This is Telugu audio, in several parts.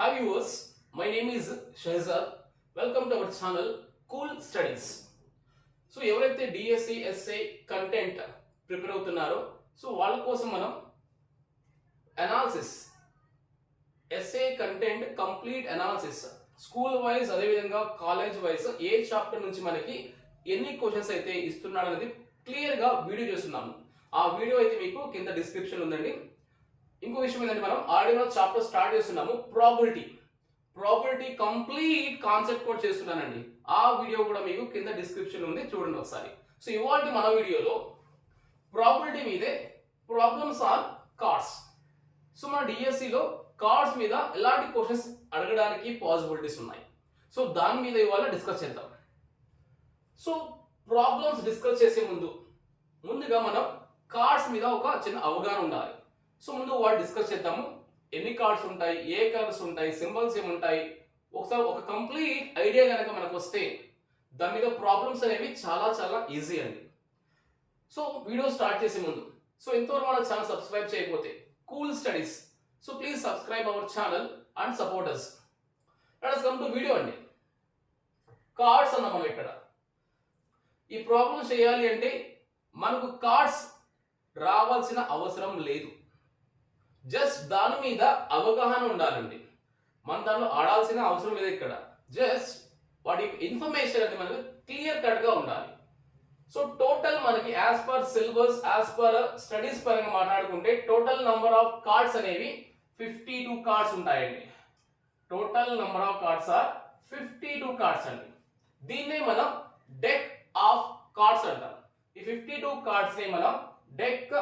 Hi viewers, my name is Shahzad. Welcome to our channel Cool Studies. So ఎవరైతే డిఎస్సి ఎస్ఐ కంటెంట్ ప్రిపేర్ అవుతున్నారో సో వాళ్ళ కోసం మనం analysis SI content complete analysis school wise అదేవిధంగా కాలేజ్ వైజ్ ఏ చాప్టర్ నుంచి మనకి ఎన్ని క్వశ్చన్స్ అయితే ఇస్తున్నాడు అనేది క్లియర్గా వీడియో చేస్తున్నాము. ఆ వీడియో అయితే మీకు కింద డిస్క్రిప్షన్ ఉందండి. ఇంకో విషయం ఏంటంటే మనం ఆల్రెడీ చాప్టర్ స్టార్ట్ చేస్తున్నాము ప్రాబిలిటీ కంప్లీట్ కాన్సెప్ట్ కూడా చేస్తున్నానండి. ఆ వీడియో కూడా మీకు కింద డిస్క్రిప్షన్ ఉంది, చూడండి ఒకసారి. సో ఇవాళ మన వీడియోలో ప్రాబిలిటీ మీదే ప్రాబ్లమ్స్ ఆన్ కార్డ్స్. సో మన డిఎస్సిలో కార్డ్స్ మీద ఎలాంటి క్వశ్చన్స్ అడగడానికి పాసిబిలిటీస్ ఉన్నాయి, సో దాని మీద ఇవాళ డిస్కస్ చేద్దాం. సో ప్రాబ్లమ్స్ డిస్కస్ చేసే ముందుగా మనం కార్డ్స్ మీద ఒక చిన్న అవగాహన ఉండాలి. సో ముందు వాటి డిస్కస్ చేద్దాము. ఎన్ని కార్డ్స్ ఉంటాయి, ఏ కలర్స్ ఉంటాయి, సింబల్స్ ఏముంటాయి, ఒకసారి ఒక కంప్లీట్ ఐడియా కనుక మనకు వస్తే దాని మీద ప్రాబ్లమ్స్ అనేవి చాలా చాలా ఈజీ అండి. సో వీడియో స్టార్ట్ చేసే ముందు సో ఇంతవరకు మన ఛానల్ సబ్స్క్రైబ్ చేయకపోతే cool studies, so please subscribe our channel and support us. Let us come to video అండి. కార్డ్స్ అన్న మనం ఇక్కడ ఈ ప్రాబ్లం చేయాలి అంటే మనకు కార్డ్స్ రావాల్సిన అవసరం లేదు, జస్ట్ దాని మీద అవగాహన ఉండాలండి. మన దానిలో ఆడాల్సిన అవసరం లేదు. ఇక్కడ జస్ట్ వాటి ఇన్ఫర్మేషన్ అనేది మనకు క్లియర్ కట్ గా ఉండాలి. సో టోటల్ మనకి as per syllabus as per studies పరంగా మాట్లాడుకుంటే టోటల్ నంబర్ ఆఫ్ కార్డ్స్ అనేవి 52 కార్డ్స్ ఉంటాయండి. Total number of cards are 52 cards అండి. దీన్నే మనం డెక్ ఆఫ్ కార్డ్స్ అంటాం. ఈ 52 కార్డ్స్ ని మనం డెక్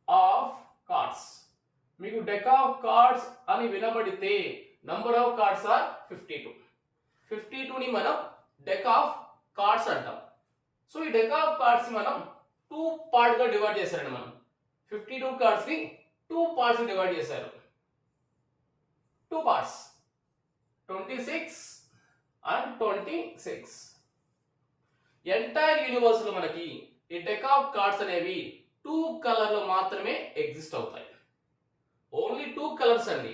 ఆఫ్ కార్డ్స్. మీకు డెక్ ఆఫ్ కార్డ్స్ అని వినబడితే నంబర్ ఆఫ్ కార్డ్స్ ఆర్ 52. 52 ని మనం డెక్ ఆఫ్ కార్డ్స్ అంటాం. సో ఈ డెక్ ఆఫ్ కార్డ్స్ మనం 2 పార్ట్ గా డివైడ్ చేశారండి. మనం 52 కార్డ్స్ ని 2 పార్ట్స్ డివైడ్ చేశారు. 2 పార్ట్స్ 26 అండ్ 26. ఎంటైర్ యూనివర్స్ లో మనకి ఈ డెక్ ఆఫ్ కార్డ్స్ అనేవి 2 కలర్ లో మాత్రమే ఎగ్జిస్ట్ అవుతాయి. ఓన్లీ 2 కలర్స్ అండి.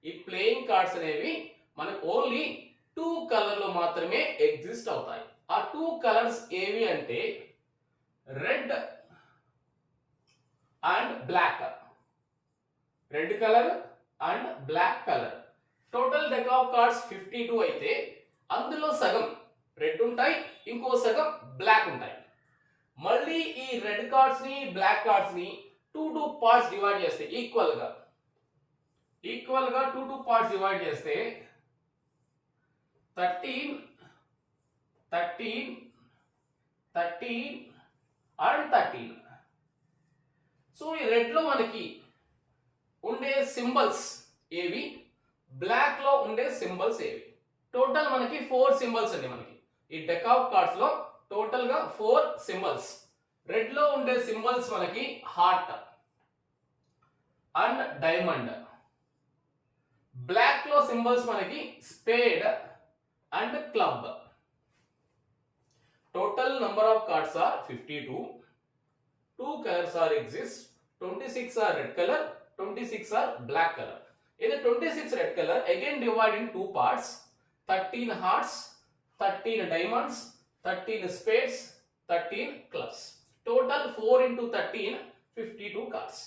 ఈ ప్లేయింగ్ కార్డ్స్ అనేవి మనకు ఓన్లీ 2 కలర్ లో మాత్రమే ఎగ్జిస్ట్ అవుతాయి. ఆ 2 కలర్స్ ఏవి అంటే red and black. Red colour and black colour. Total deck of cards 52 అయితే అందులో సగం రెడ్ ఉంటాయి, ఇంకో సగం బ్లాక్ ఉంటాయి. మళ్ళీ ఈ రెడ్ కార్డ్స్ ని బ్లాక్ కార్డ్స్ ని 2 పార్ట్స్ డివైడ్ చేస్తే ఈక్వల్ గా 2 పార్ట్స్ డివైడ్ చేస్తే 13 అండ్ 13. సో ఈ రెడ్ లో మనకి ఉండే సింబల్స్ ఏవి, బ్లాక్ లో ఉండే సింబల్స్ ఏవి? టోటల్ మనకి 4 సింబల్స్ అండి. మనకి ఈ డెక్ ఆఫ్ కార్డ్స్ లో టోటల్ గా 4 సింబల్స్. రెడ్ లో ఉండే సింబల్స్ మనకి హార్ట్ అండ్ డైమండ్. బ్లాక్ లో సింబల్స్ మనకి spade and club. Total number of cards are 52. 2 colours are exist. 26 are red color, 26 are black color. In the 26 red color again divide in 2 parts. 13 hearts, 13 diamonds, 13 spades, 13 clubs. Total 4 into 13, 52 cards.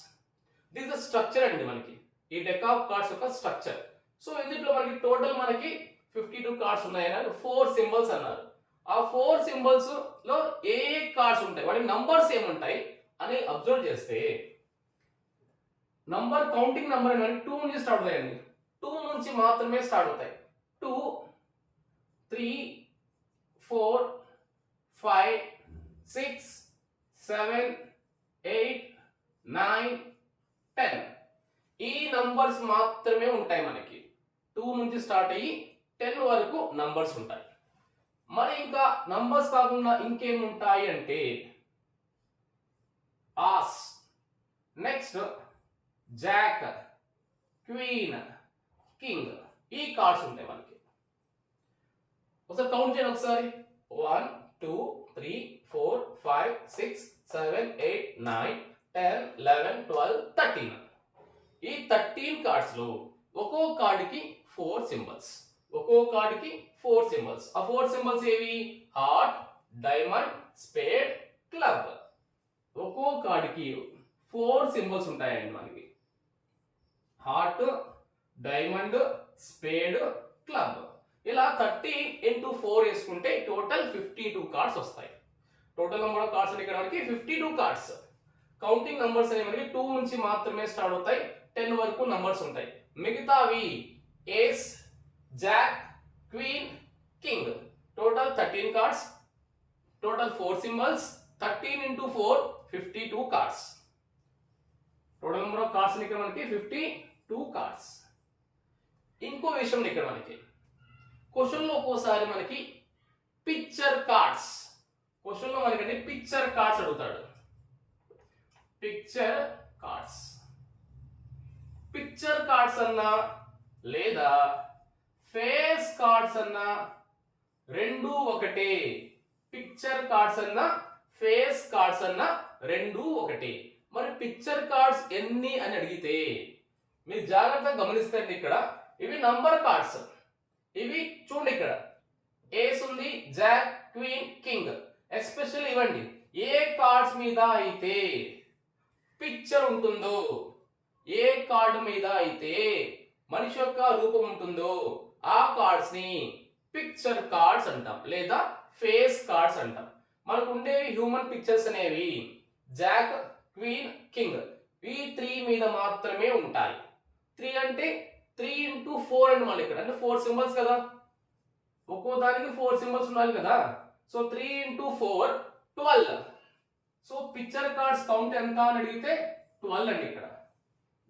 This is the structure అండి మనకి ఈ డెక్ ఆఫ్ కార్డ్స్ యొక్క స్ట్రక్చర్. సో ఇందులో మనకి టోటల్ మనకి 52 కార్డ్స్ ఉన్నాయన్నారు. 4 సింబల్స్ అన్నారు. ఆ 4 సింబల్స్ లో ఏ కార్డ్స్ ఉంటాయి, వాటి నంబర్స్ ఏముంటాయి అని అబ్జర్వ్ చేస్తే నంబర్ కౌంటింగ్ నంబర్ అనేది 2 నుంచి స్టార్ట్ అవుతాయండి. 2 నుంచి మాత్రమే స్టార్ట్ అవుతాయి. 2, 3, 4, 5, 6, 7, 8, 9, 10 ఈ నంబర్స్ మాత్రమే ఉంటాయి మనకి. 2 నుంచి స్టార్ట్ అయ్యి 10 వరకు నంబర్స్ ఉంటాయి. మరి ఇంకా నంబర్స్ కాకుండా ఇంకేముంటాయి అంటే ఆస్, నెక్స్ట్ జాక్, క్వీన్, కింగ్ ఈ కార్డ్స్ ఉంటాయి మనకి. ఒకసారి కౌంట్ చేయండి ఒకసారి. 1, 2, 3, 4, 5, 6, 7, 8, 9, 10, 11, 12, 13. ఈ 13 కార్డ్స్ లో ఒక్కో కార్డుకి 4 సింబల్స్, ఒక్కో కార్డుకి 4 సింబల్స్. ఆ 4 సింబల్స్ ఏవి? Heart, diamond, spade, club. ఒక్కో కార్డుకి 4 సింబల్స్ ఉంటాయండి మనకి. Heart, diamond, spade, club. ఇలా 30 into 4 వేసుకుంటే టోటల్ 52 కార్డ్స్ వస్తాయి. టోటల్ నెంబర్ ఆఫ్ కార్డ్స్ ఇక్కడ మనకి 52 కార్డ్స్. కౌంటింగ్ నంబర్స్ అనేవి మనకి 2 నుంచి మాత్రమే స్టార్ట్ అవుతాయి, 10 వరకు నంబర్స్ ఉంటాయి. మిగతావి ace, jack, queen, king. Total 13 cards, total 4 symbols. 13 into 4 52 cards. Total number of cards ఇక్కడ మనకి 52 కార్డ్స్. ఇంకో విషయం ఇక్కడ మనకి క్వశ్చన్ లో ఒక్కోసారి మనకి పిక్చర్ కార్డ్స్, క్వశ్చన్ లో మనకి పిక్చర్ కార్డ్స్ అడుగుతాడు. పిక్చర్ కార్డ్స్, పిక్చర్ కార్డ్స్ అన్నా లేదా ఫేస్ కార్డ్స్ అన్నా రెండు ఒకటే. పిక్చర్ కార్డ్స్ అన్నా ఫేస్ కార్డ్స్ అన్నా రెండు ఒకటే. మరి పిక్చర్ కార్డ్స్ ఎన్ని అని అడిగితే మీరు జాగ్రత్తగా గమనిస్తే ఇక్కడ ఇవి నంబర్ కార్డ్స్. ఇవి చూడండి, ఇక్కడ ఏస్ ఉంది, జాక్, క్వీన్, కింగ్. ఎస్పెషల్ ఇవ్వండి, ఏ కార్డ్స్ మీద అయితే పిక్చర్ ఉంటుందో, ఏ కార్డు మీద అయితే మనిషి యొక్క రూపం ఉంటుందో ఆ కార్డ్స్ ని పిక్చర్ కార్డ్స్ అంటాం లేదా ఫేస్ కార్డ్స్ అంటాం. మనకు ఉండేవి హ్యూమన్ పిక్చర్స్ అనేవి జాక్, క్వీన్, కింగ్ ఈ 3 మీద మాత్రమే ఉంటాయి. 3 అంటే 3 into 4 అండి మళ్ళీ ఇక్కడ, అంటే 4 సింబల్స్ కదా, ఒక్కో దానికి 4 సింబల్స్ ఉండాలి కదా. So 3 into 4 12. So picture cards count ఎంత అని అడిగితే 12 అండి. ఇక్కడ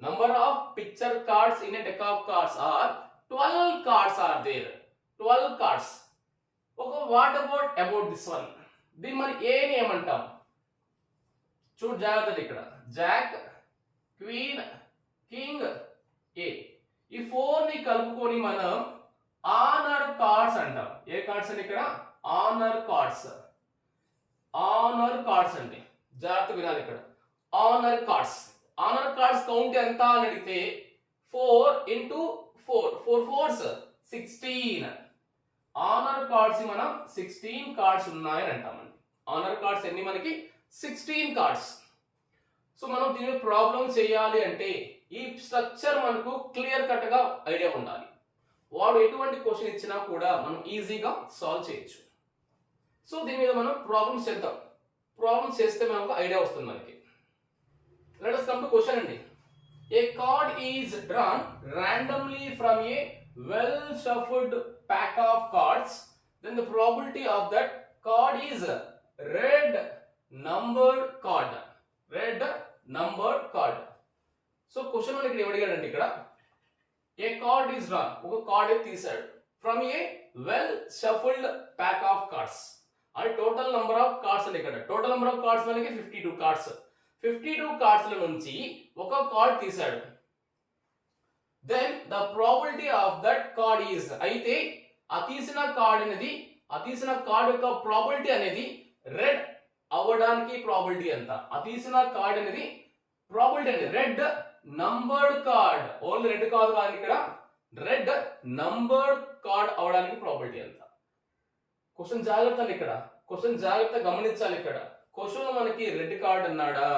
number of picture cards in a deck of cards are 12 cards are there. 12 cards. ఒక వాట్ అబౌట్ దిస్ వన్, దీన్ని మరి ఏ అని ఏమంటాం? చూడు జాగ్రత్త, ఇక్కడ జాక్, క్వీన్, కింగ్, ఏ. ఈ 4 ని కలుపుకొని మనం ఆనర్ కార్డ్స్ అంటాం. ఏ కార్డ్స్ అండి ఇక్కడ? Honour cards. ఆనర్ కార్డ్స్ అండి, జాగ్రత్త వినాలి ఇక్కడ. Honour cards. Honour cards count ఎంత అని అడిగితే 4 into 4, 4 4s 16. ఆనర్ కార్డ్స్ మనం 16 కార్డ్స్ ఉన్నాయని అంటామండి. ఆనర్ కార్డ్స్ ఎన్ని మనకి? 16 కార్డ్స్. సో మనం దీని ప్రాబ్లం చేయాలి అంటే ఈ స్ట్రక్చర్ మనకు క్లియర్ కట్ గా ఐడియా ఉండాలి. వాడు ఎటువంటి క్వశ్చన్ ఇచ్చినా కూడా మనం ఈజీగా సాల్వ్ చేయొచ్చు. సో దీని మీద మనం ప్రాబ్లమ్స్ చేద్దాం. ప్రాబ్లమ్స్ చేస్తే మనకు ఐడియా వస్తుంది మనకి. Let us come to question అండి. A card is drawn randomly from a well shuffled pack of cards, then the probability of that card is red numbered card. Red numbered card. So question మనకి ఏమడిగాడండి ఇక్కడ, ఏ కార్డ్ ఈజ్ డ్రాన్, ఒక కార్డ్ తీసాడు, from a well shuffled pack of cards. అది టోటల్ నంబర్ ఆఫ్ కార్డ్స్ అండి. ఇక్కడ టోటల్ నంబర్ ఆఫ్ కార్డ్స్ మనకి 52 కార్డ్స్. 52 కార్డ్స్ ల నుంచి ఒక కార్డ్ తీసాడు. Then the probability of that card is, అయితే ఆ తీసిన కార్డ్ యొక్క ప్రాబిలిటీ అనేది రెడ్ అవ్వడానికి ప్రాబిలిటీ ఎంత? ఆ తీసిన కార్డ్ అనేది ప్రాబిలిటీ అనేది red numbered card, only red కాదు కానీ ఇక్కడ రెడ్ నంబర్డ్ కార్డ్ అవడానికి ప్రాబిలిటీ ఎంత? క్వశ్చన్ జాగ్రత్త, ఇక్కడ క్వశ్చన్ జాగ్రత్త గమనించాలి. ఇక్కడ క్వశ్చన్ మనకి రెడ్ కార్డ్ అన్నాడా,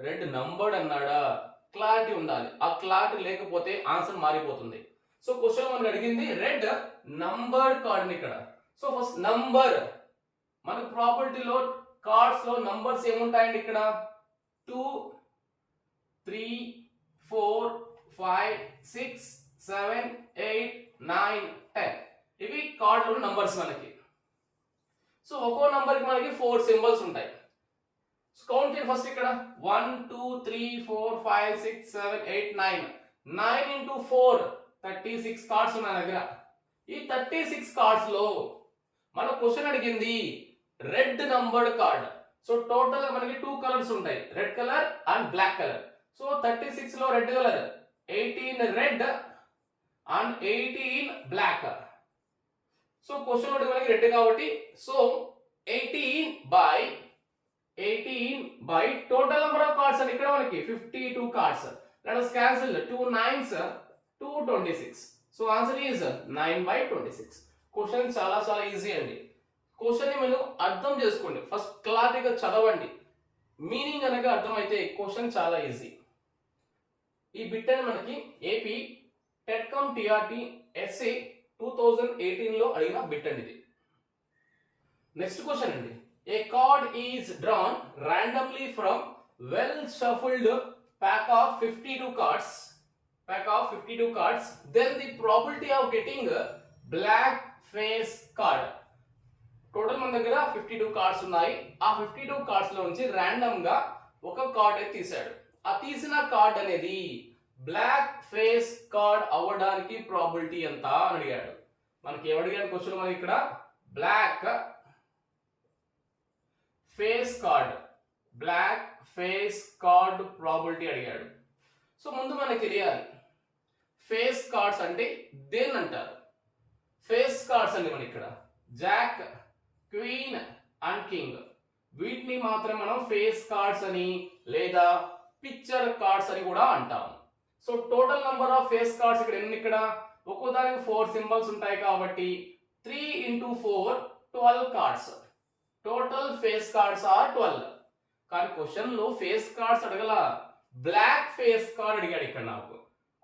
రెడ్ నంబర్డ్ అన్నాడా, క్లారిటీ ఉండాలి. ఆ క్లారిటీ లేకపోతే ఆన్సర్ మారిపోతుంది. సో క్వశ్చన్ మనకి అడిగింది రెడ్ నంబర్డ్ కార్డ్ ఇక్కడ. సో ఫస్ట్ నంబర్, మనకి ప్రాపర్టీలో కార్డ్స్ లో నంబర్స్ ఏముంటాయండి ఇక్కడ? 2 3 4 5 6 7 8 9 10. ఇవి కార్డ్ లో నంబర్స్ మనకి. సో ఒక్కో నంబర్ కి మనకి 4 సింబల్స్ ఉంటాయి. సో కౌంట్ చేయండి ఫస్ట్ ఇక్కడ 1 2 3 4 5 6 7 8 9. 9 into 4 36 కార్డ్స్ ఉన్నాయి దగ్గర. ఈ 36 కార్డ్స్ లో మన క్వశ్చన్ అడిగింది red numbered card. So total మనకి 2 కలర్స్ ఉంటాయి, red colour and black colour. So 36 లో red colour, 18 red and 18 black. So question మనకి రెడ్ కాబట్టి so 18 by total number of cards అని ఇక్కడ మనకి 52 cards. Let us cancel 2 9s 226. So answer is 9/26. Question చాలా చాలా ఈజీ అండి. క్వశ్చన్ ని మీరు అర్థం చేసుకోండి, ఫస్ట్ క్లారిటీగా చదవండి, మీనింగ్ అనగా అర్థమైతే క్వశ్చన్ చాలా ఈజీ. ఈ బిట్ అని మనకి ఏపీ టెట్కమ్ టిఆర్టీ ఎస్ఏ 2018 లో అడిగిన బిట్ అండి ఇది. నెక్స్ట్ క్వశ్చన్ అండి, a card is drawn randomly from well shuffled pack of 52 cards, then the probability of getting a black face card. Total మన దగ్గర 52 కార్డ్స్ ఉన్నాయి. ఆ 52 కార్డ్స్ లో నుంచి ర్యాండమ్ గా ఒక కార్డ్ అయితే తీసాడు. ఆ తీసిన కార్డ్ అనేది బ్లాక్ ఫేస్ కార్డ్ అవ్వడానికి ప్రాబిలిటీ ఎంత అని అడిగాడు. మనకి ఏమడిగాడు క్వశ్చన్, మనకి ఇక్కడ బ్లాక్ ఫేస్ కార్డ్ ప్రాబిలిటీ అడిగాడు. సో ముందు మనకి తెలియాలి ఫేస్ కార్డ్స్ అంటే దేన్ని అంటారు. ఫేస్ కార్డ్స్ అంటే మన ఇక్కడ జాక్, క్వీన్ అండ్ కింగ్, వీటిని మాత్రం మనం ఫేస్ కార్డ్స్ అని లేదా పిక్చర్ కార్డ్స్ అని కూడా అంటాం. So total number of face cards ఇక్కడ ఎన్ని, ఇక్కడ ఒక్కోదానికి 4 సింబల్స్ ఉంటాయి కాబట్టి 3 into 4 12 cards. Total face cards are 12. కానీ క్వశ్చన్ లో ఫేస్ కార్డ్స్ అడగల, బ్లాక్ ఫేస్ కార్డ్ అడిగాడు. ఇక్కడ నాకు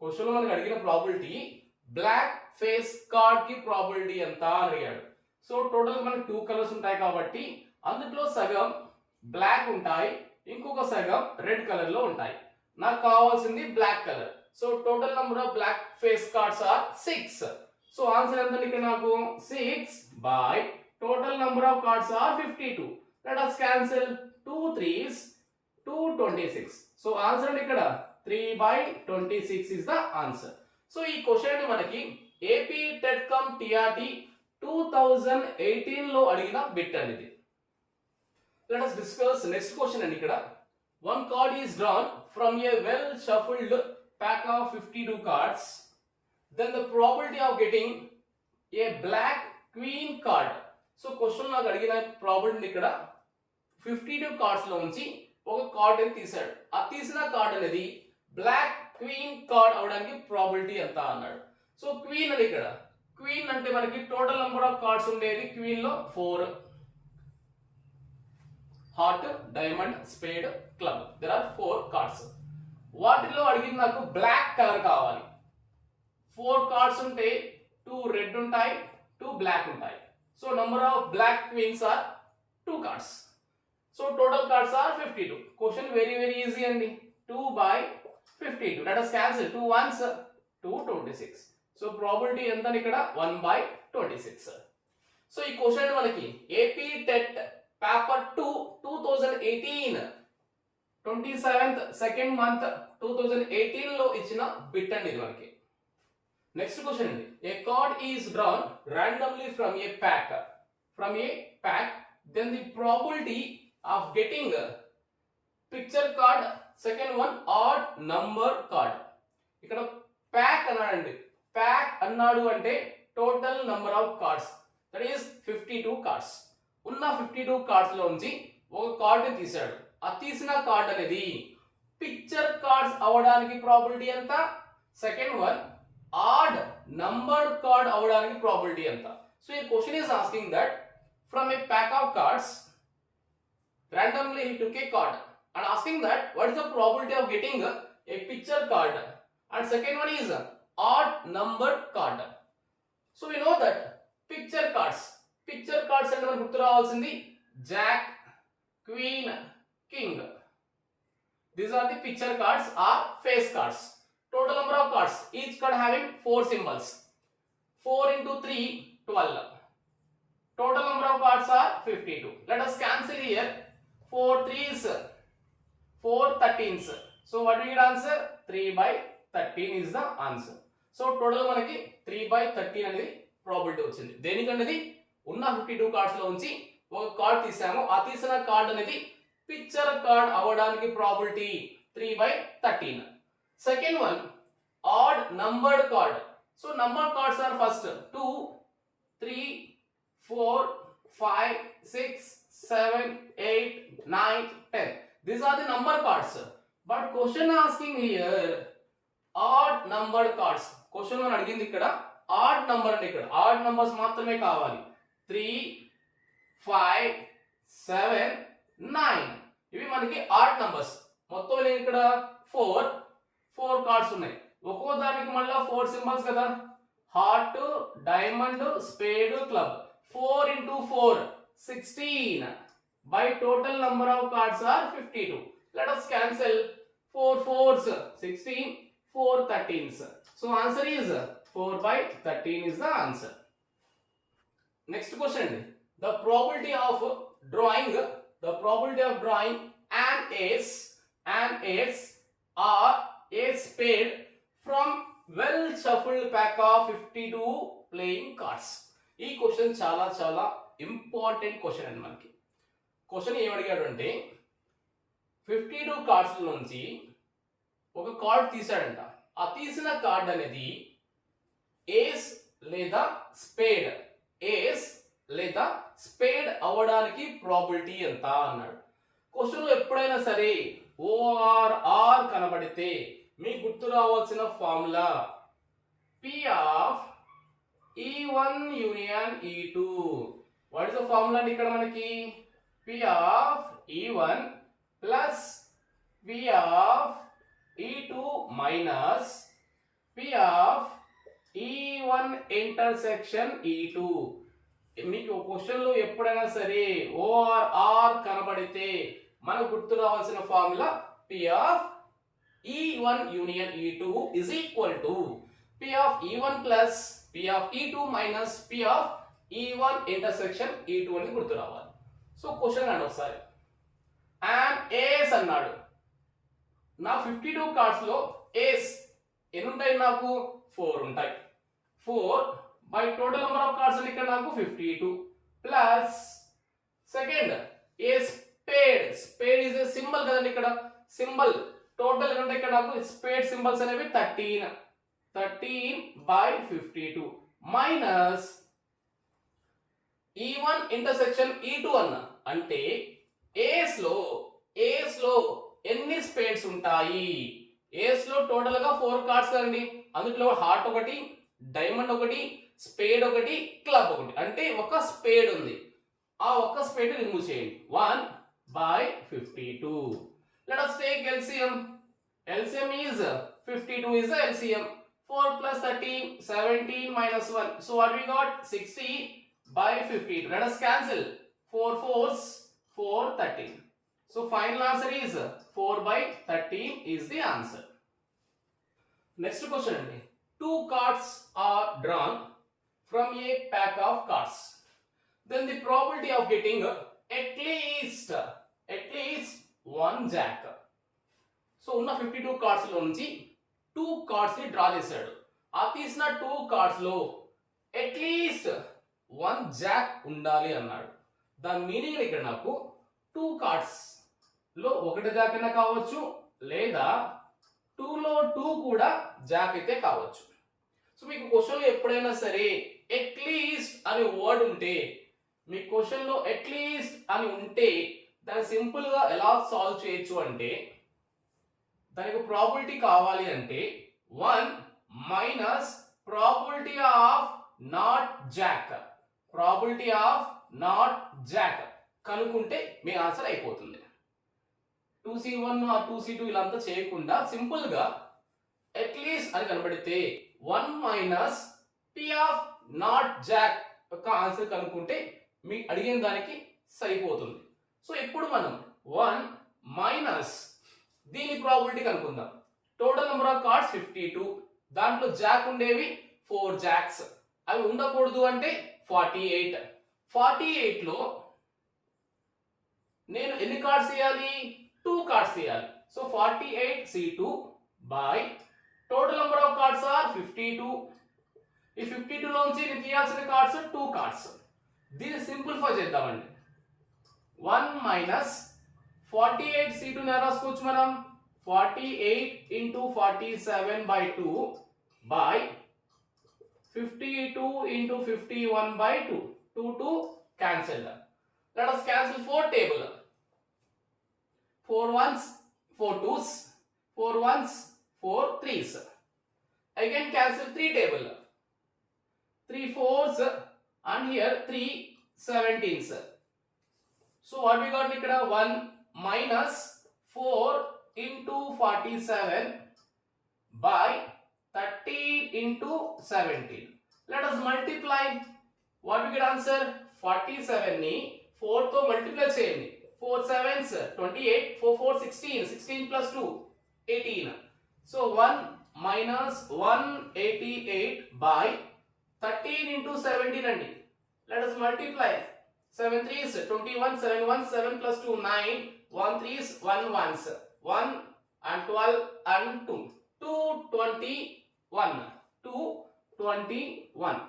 క్వశ్చన్ లో మనకి అడిగిన ప్రాబిలిటీ బ్లాక్ ఫేస్ కార్డ్ కి ప్రాబిలిటీ ఎంత అని అడిగాడు. సో టోటల్ మనకి 2 కలర్స్ ఉంటాయి కాబట్టి అందులో సగం బ్లాక్ ఉంటాయి, ఇంకొక సగం రెడ్ కలర్ లో ఉంటాయి. నాకు కావాల్సింది black colour. So total number of black face cards are 6. So answer ఎంత ఇక్కడ నాకు 6 by total number of cards are 52. Let us cancel 2 3s 226. So answer ఇక్కడ 3/26 is the answer. సో ఈ క్వశ్చన్ మనకి ఏపీ టెట్కమ్ టిఆర్టీ 2018 లో అడిగిన బిట్ అనేది. Let us discuss next question అండి. ఇక్కడ one card is drawn from a well shuffled pack of 52 cards, then the probability of getting a black queen card. So question నాకు అడిగిన ప్రాబిలిటీ ఇక్కడ 52 కార్డ్స్ లో నుంచి ఒక కార్డ్ అని తీసాడు. ఆ తీసిన కార్డ్ అనేది బ్లాక్ క్వీన్ కార్డ్ అవడానికి ప్రాబిలిటీ ఎంత అన్నాడు. సో క్వీన్ అని ఇక్కడ క్వీన్ అంటే మనకి టోటల్ నంబర్ ఆఫ్ కార్డ్స్ ఉండేది క్వీన్ లో 4, heart, diamond, spade, club, there are 4 cards. వాటిలో అడిగింది నాకు బ్లాక్ కలర్ కావాలి. 4 కార్డ్స్ ఉంటే 2 రెడ్ ఉంటాయి, 2 బ్లాక్ ఉంటాయి. So number of black queens are 2 cards. So total cards are 52. Question very easy అండి. 2/52. Let us cancel 2 1s 226. So probability ఎంత ఇక్కడ 1/26. సో ఈ క్వశ్చన్ మనకి AP TET paper 2 2018 27th 2nd month 2018 లో ఇచ్చిన బిట్ అండి ఇది మనకి. నెక్స్ట్ క్వశ్చన్ అండి, a card is drawn randomly from a pack, then the probability of getting a picture card, second one odd number card. ఇక్కడ ప్యాక్ అన్నాడండి. ప్యాక్ అన్నాడు అంటే total number of cards, that is 52 cards. ఉన్న 52 కార్డ్స్ లో నుంచి ఒక కార్డ్ ని తీసాడు. ఆ తీసిన కార్డ్ అనేది పిక్చర్ కార్డ్స్ అవడానికి ప్రాబిలిటీ ఎంత, second one odd numbered card అవడానికి ప్రాబిలిటీ ఎంత. సో ఈ question is asking that from a pack of cards randomly he took a card and asking that what is the probability of getting a picture card, and second one is odd numbered card. So we know that picture cards అంటే మనకు గుర్తు రావాల్సింది Jack, queen, king. These are the picture cards or face cards. Total number of cards, each card having 4 symbols. 4 into 3 12. Total number of cards are 52. Let us cancel here 4 3s 4 13s. So what we get answer 3/13 is the answer. So total మనకి 3/13 అనేది ప్రాబిలిటీ వచ్చింది. దేనికన్నది ఉన్న 52 కార్డ్స్ లో నుంచి ఒక కార్డ్ తీసాము. ఆ తీసిన కార్డ్ అనేది పిక్చర్ కార్డ్ అవడానికి probability 3/13. Second one odd numbered card. So number cards are first 2 3 4 5 6 7 8 9 10. These are the number cards. But question asking here odd numbered cards. Question మనం అడిగింది ఇక్కడ ఆడ్ నంబర్ అంటే ఇక్కడ ఆడ్ నంబర్స్ మాత్రమే కావాలి. 3, 5, 7, 9 ఇవి మనకి ఆడ్ నంబర్స్. మొత్తం నేను ఇక్కడ 4 కార్డ్స్ ఉన్నాయి. ఒక్కో దానికి మళ్ళీ 4 సింబల్స్ కదా, heart, diamond, spade, club. 4 into 4 16 by total number of cards are 52. Let us cancel 4 4s 16, 4 13s. So answer is 4 by 13 is the answer. Next question. The probability of drawing an ace or a spade from well shuffled pack of 52 playing cards. ఈ క్వశ్చన్ చాలా చాలా ఇంపార్టెంట్ క్వశ్చన్ అండి. మనకి క్వశ్చన్ ఏమడిగాడు అంటే 52 కార్డ్స్ నుంచి ఒక కార్డ్ తీసాడంట. ఆ తీసిన కార్డ్ అనేది ఏస్ లేదా స్పేడ్ అవ్వడానికి ప్రాబిలిటీ ఎంత అన్నాడు. క్వశ్చన్ ఎప్పుడైనా సరే ఓఆర్ కనబడితే మీకు గుర్తు రావాల్సిన formula P of E1 union E2. What is the formula అండి ఇక్కడ మనకి? P of E1 plus P of E2 minus P of E1 intersection E2. మీకు క్వశ్చన్ లో ఎప్పుడైనా సరే ఓఆర్ కనబడితే మనకు గుర్తు రావాల్సిన formula P of E1 union E2 is equal to P of E1 plus P of E2 minus P of E1 intersection E2 అని గుర్తు రావాలి. సో క్వశ్చన్ అండి ఒకసారి, అండ్ ఏస్ అన్నాడు. నా 52 కార్డ్స్ లో ఏస్ ఎన్ని ఉంటాయి? నాకు 4 ఉంటాయి. 4 by total number of cards ఇక్కడ నాకు 52 plus second a spade is a symbol కదండి. ఇక్కడ సింబల్ టోటల్ ఎన్ని ఉంటాయి ఇక్కడ నాకు? స్పేడ్ సింబల్స్ అనేవి 13 by 52 minus E1 intersection E2 అన్న. అంటే ఏస్ లో ఎన్ని స్పేడ్స్ ఉంటాయి? ఏస్ లో టోటల్ గా 4 కార్డ్స్ కదండి. అందులో హార్ట్ ఒకటి, డైమండ్ ఒకటి, స్పేడ్ ఒకటి, క్లబ్ ఒకటి. అంటే ఒక స్పేడ్ ఉంది. ఆ ఒక్క స్పేడ్ రిమూవ్ చేయండి. 1 by 52. Let us take LCM. LCM is 52 is the LCM. 4 plus 13, 17 minus 1. So what we got? 60 by 52. Let us cancel. 4 4s, 4 13. So final answer is 4 by 13 is the answer. Next question. 2 cards are drawn from a pack of cards. Then the probability of getting at least 1 jack. So ఉన్న 52 కార్డ్స్ లో నుంచి 2 కార్డ్స్ ని డ్రా చేశాడు. ఆ తీసిన 2 కార్డ్స్ లో అట్లీస్ట్ 1 జాక్ ఉండాలి అన్నాడు. దాని మీనింగ్ ఇక్కడ నాకు 2 కార్డ్స్ లో ఒకటి జాక్ అయినా కావచ్చు, లేదా 2 లో 2 కూడా జాక్ అయితే కావచ్చు. సో మీకు క్వశ్చన్ లో ఎప్పుడైనా సరే అట్లీస్ట్ అనే వర్డ్ ఉంటే, మీ క్వశ్చన్ లో అట్లీస్ట్ అని ఉంటే దాన్ని సింపుల్ గా ఎలా సాల్వ్ చేయొచ్చు అంటే, దానికి ప్రాబిలిటీ కావాలి అంటే 1 minus probability of not Jack కనుక్కుంటే మీ ఆన్సర్ అయిపోతుంది. 2C1 ఆ 2C2 ఇలా అంతా చేయకుండా సింపుల్ గా అట్లీస్ట్ అని కనబడితే 1 minus P of not Jack యొక్క ఆన్సర్ కనుక్కుంటే మీకు అడిగిన దానికి సరిపోతుంది. సో ఇప్పుడు మనం 1 మైనస్ దీని ప్రాబిలిటీ కనుక్కుందాం. టోటల్ నెంబర్ ఆఫ్ కార్డ్స్ 52, దాంట్లో జాక్ ఉండేవి 4 జాక్స్, అవి ఉండకూడదు అంటే 48 లో నేను ఎన్ని కార్డ్స్ తీయాలి? 2 కార్డ్స్ తీయాలి. So 48C2 by total number of cards are 52. ఈ 52 లోంచి నేను తీయాల్సిన కార్డ్స్ 2 కార్డ్స్. దీన్ని సింప్లిఫై చేద్దామండి. 1 మైనస్ 48C2 ని రాసుకోవచ్చు మనం. 48 into 47 by 2 by 52 into 51 by 2. 2 cancel. Let us cancel 4 table. 4 1s, 4 2s, 4 1s, 4 3s. Again cancel 3 table. 3 4s and here 3 17s. So what we got ikkada 1 minus 4 into 47 by 13 into 17. Let us multiply. What we get answer? 47 ni 4 to multiply cheyandi. 4 sevens 28, 4 4 16, 16 plus 2 18. So 1 minus 188 by 13 into 17 andi. Let us multiply. 7 3s 21, 7 1 7 plus 2 9, 1 3s 1 1s 1 and 12 and 2 221 221.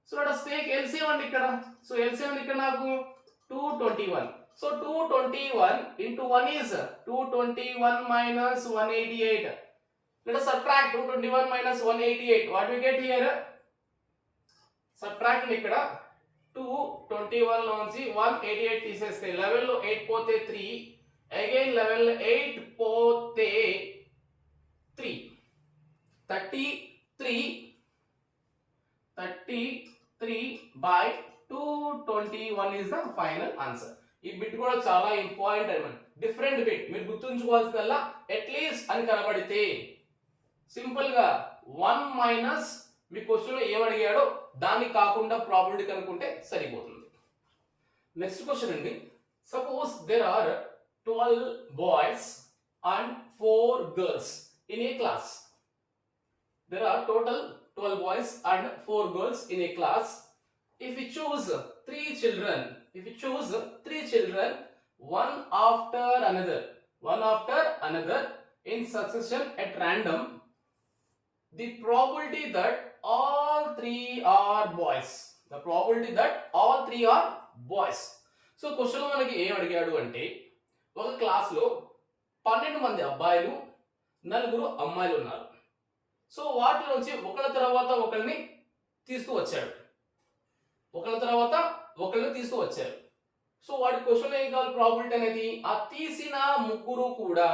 So let us take LCM and ikkada. So LCM ikkada naku 221. So 221 into 1 is 221 minus 188. Let us subtract 221 minus 188. What we get here? Subtract ikkada 221 లోంచి 188 తీసేస్తే 11 లో 8 పోతే 3, again 11 లో 8 పోతే 3, 33 by 221 is the final answer. ఈ బిట్ కూడా చాలా ఇంపార్టెంట్ అన్నమాట. డిఫరెంట్ బిట్ మీరు గుర్తుంచుకోవాల్సిందల్లా అట్లీస్ట్ అని కనబడితే సింపుల్ గా 1 మైనస్ మీ క్వశ్చన్ లో ఏమడిగాడో దాన్ని కాకుండా ప్రాబిలిటీ కనుక్కుంటే సరిపోతుంది. నెక్స్ట్ క్వశ్చన్ అండి. Suppose there are 12 boys and 4 girls in a class. There are total 12 boys and 4 girls in a class. If we choose 3 children, one after another in succession at random, the probability that all 3 are boys. So question లో మనకి ఏం అడిగాడు అంటే ఒక క్లాస్ లో 12 మంది అబ్బాయిలు 4 అమ్మాయిలు ఉన్నారు. సో వాటిలోంచి ఒకళ్ళ తర్వాత ఒకళ్ళని తీస్తూ వచ్చారు. సో వాడి క్వశ్చన్ ఏం కావాలి? ప్రాబిలిటీ అనేది ఆ తీసిన ముగ్గురు కూడా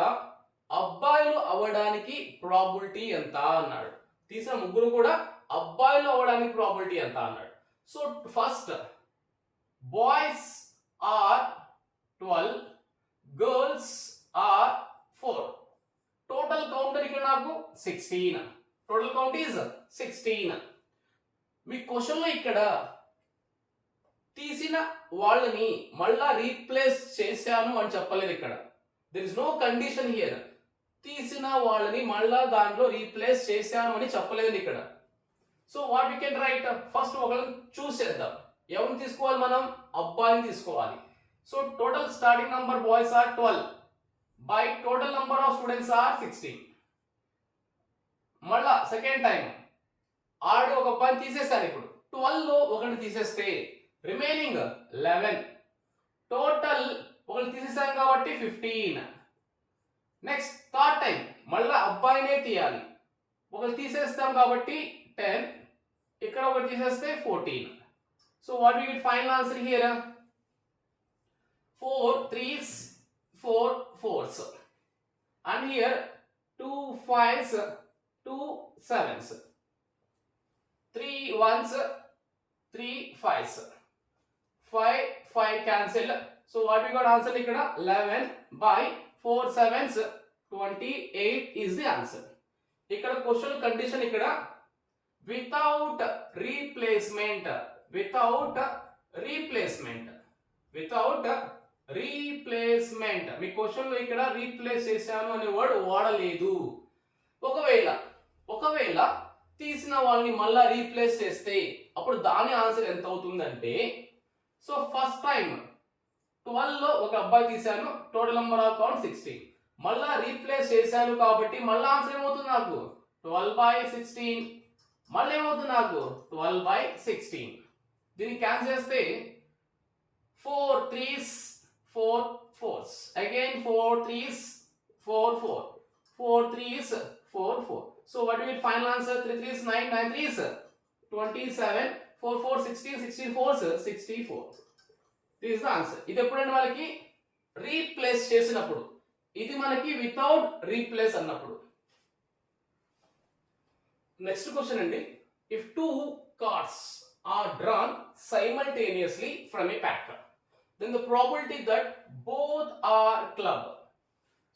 అబ్బాయిలు అవ్వడానికి ప్రాబిలిటీ ఎంత అన్నాడు. తీసిన ముగ్గురు కూడా అబ్బాయిలు అవ్వడానికి ప్రాబిలిటీ ఎంత అన్నాడు. So first boys are 12, girls are 4. Total counter ఇక్కడ నాకు 16. Total count is 16. మీ క్వశ్చన్ లో ఇక్కడ తీసిన వాళ్ళని మళ్ళా రీప్లేస్ చేశాను అని చెప్పలేదు. ఇక్కడ there is no condition here. తీసిన వాళ్ళని మళ్ళా దాంట్లో రీప్లేస్ చేశాను అని చెప్పలేదు ఇక్కడ. So what we can write? First ఒకళ్ళని చూస్ చేద్దాం. ఎవరిని తీసుకోవాలి? మనం అబ్బాయిని తీసుకోవాలి. So total starting number boys are 12 by total number of students are 16. మళ్ళా సెకండ్ టైం ఆడు ఒక అబ్బాయిని తీసేసాను. ఇప్పుడు 12 లో ఒకరిని తీసేస్తే రిమైనింగ్ 11. టోటల్ ఒకరిని తీసేసాను కాబట్టి 15. నెక్స్ట్ థర్డ్ టైం మళ్ళా అబ్బాయినే తీయాలి. ఒకరు తీసేస్తాం కాబట్టి 10. ఇక్కడ ఒకటి తీసేస్తే 14. So what we get final answer here? 4 3s 4 4s and here 2 5s 2 7s, 3 1s 3 5s, 5 cancel. So what we got answer ikkada 11 by 4 7s 28 is the answer. ikkada question condition ikkada without replacement me question లో ఇక్కడ రీప్లేస్ చేశాను అనే వర్డ్ వాడలేదు. ఒకవేళ తీసిన వాళ్ళని మళ్ళా రీప్లేస్ చేస్తే అప్పుడు దాని ఆన్సర్ ఎంత అవుతుందంటే, సో ఫస్ట్ టైం 12 లో ఒక అబ్బాయి తీశాను, టోటల్ నెంబర్ ఆఫ్ కౌంట్ 16. మళ్ళా రీప్లేస్ చేశాను కాబట్టి మళ్ళా ఆన్సర్ ఏమవుతుంది నాకు 12 by 16. మళ్ళీ ఏమవుతుంది నాకు 12 by 16. దీన్ని క్యాన్సిల్ చేస్తే 4 3s 4 4s, again 4 3s 4 4, 4 3s 4 4. So what do we get final answer? 3 3s 9, 9 3s 27, 4 4 16, 16 4s 64. This is the answer. ఇది ఎప్పుడంటే మనకి రీప్లేస్ చేసినప్పుడు, ఇది మనకి వితౌట్ రీప్లేస్ అన్నప్పుడు. నెక్స్ట్ క్వశ్చన్ అండి, if two cards are drawn simultaneously from a pack, then the probability that both are club.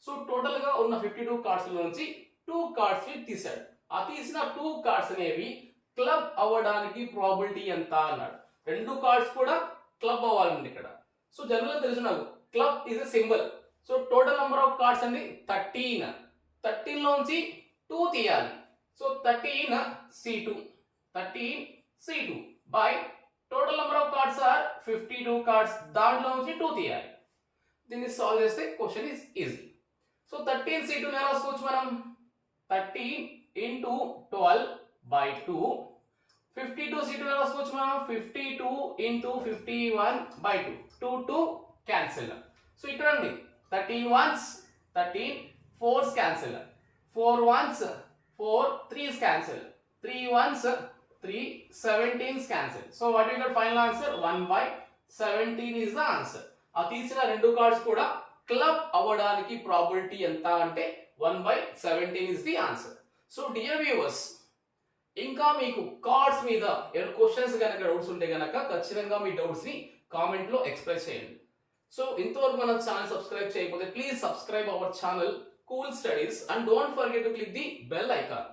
So total గా ఉన్న 52 కార్డ్స్ నుంచి 2 కార్డ్స్ తీసాడు. ఆ తీసిన 2 కార్డ్స్ అనేవి క్లబ్ అవ్వడానికి ప్రాబిలిటీ ఎంత అన్నాడు. 2 కార్డ్స్ కూడా క్లబ్ అవ్వాలండి ఇక్కడ. సో జనరల్ తెలుసు నాకు, club is a symbol. So total number of cards అండి 13. 13 లోంచి 2 తీయాలి. So 13 C2, 13 C2 by total number of cards are 52 cards, దాంట్లో నుంచి 2 తీయాలి. దీన్ని సాల్వ్ చేస్తే question is easy. So 13 C2 ఎలా రాసుకోవచ్చు మనం, 13 into 12 by 2. 52 C2 ఎలా రాసుకోవచ్చు మనం, 52 into 51 by 2. 2 క్యాన్సిల్. సో ఇక్కడ అండి 13 ones 13, 4s cancel, 4 ones 4, 3s cancel, 3 ones 3, 17s cancel. So what you got final answer, 1/17 is the answer. ఆ తీసిన 2 కార్డ్స్ కూడా క్లబ్ అవ్వడానికి ప్రాబిలిటీ ఎంత అంటే 1/17 is the answer. So dear viewers, ఇంకా మీకు కార్డ్స్ మీద ఏమైనా క్వశ్చన్స్ కనుక డౌట్స్ ఉంటే కనుక ఖచ్చితంగా మీ డౌట్స్ ని కామెంట్ లో ఎక్స్ప్రెస్ చేయండి. సో ఇంతవరకు మన ఛానల్ సబ్స్క్రైబ్ చేయకపోతే please subscribe our channel cool studies and don't forget to click the bell icon.